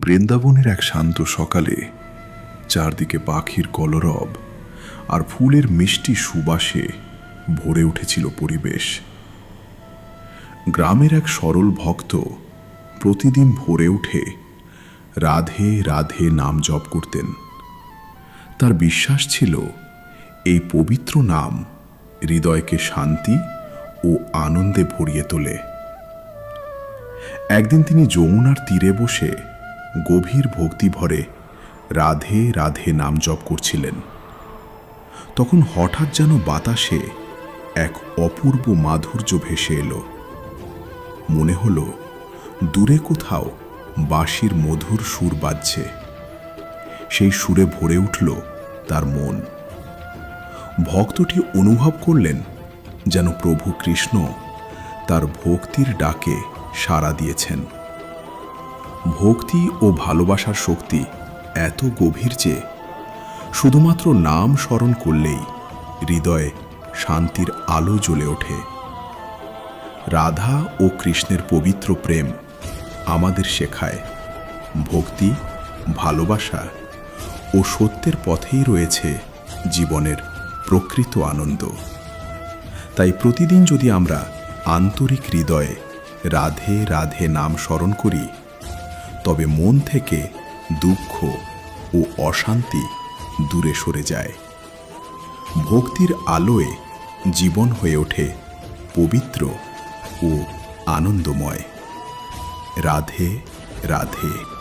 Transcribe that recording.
বৃন্দাবনের এক শান্ত সকালে চারদিকে পাখির কলরব আর ফুলের মিষ্টি সুবাসে ভরে উঠেছিল পরিবেশ। গ্রামের এক সরল ভক্ত প্রতিদিন ভোরে উঠে রাধে রাধে নাম জপ করতেন। তার বিশ্বাস ছিল এই পবিত্র নাম হৃদয়কে শান্তি ও আনন্দে ভরিয়ে তোলে। একদিন তিনি যমুনার তীরে বসে গভীর ভক্তিভরে রাধে রাধে নাম জপ করছিলেন। তখন হঠাৎ যেন বাতাসে এক অপূর্ব মাধুর্য ভেসে এলো। মনে হলো দূরে কোথাও বাঁশির মধুর সুর বাজছে। সেই সুরে ভরে উঠল তার মন। ভক্তটি অনুভব করলেন যেন প্রভু কৃষ্ণ তার ভক্তির ডাকে সাড়া দিয়েছেন। ভক্তি ও ভালোবাসার শক্তি এত গভীর যে শুধুমাত্র নাম স্মরণ করলেই হৃদয়ে শান্তির আলো জ্বলে ওঠে। রাধা ও কৃষ্ণের পবিত্র প্রেম আমাদের শেখায় ভক্তি, ভালোবাসা ও সত্যের পথেই রয়েছে জীবনের প্রকৃত আনন্দ। তাই প্রতিদিন যদি আমরা আন্তরিক হৃদয়ে রাধে রাধে নাম স্মরণ করি, তবে মন থেকে দুঃখ ও অশান্তি দূরে সরে যায়। ভক্তির আলোয় জীবন হয়ে ওঠে পবিত্র ও আনন্দময়। রাধে রাধে।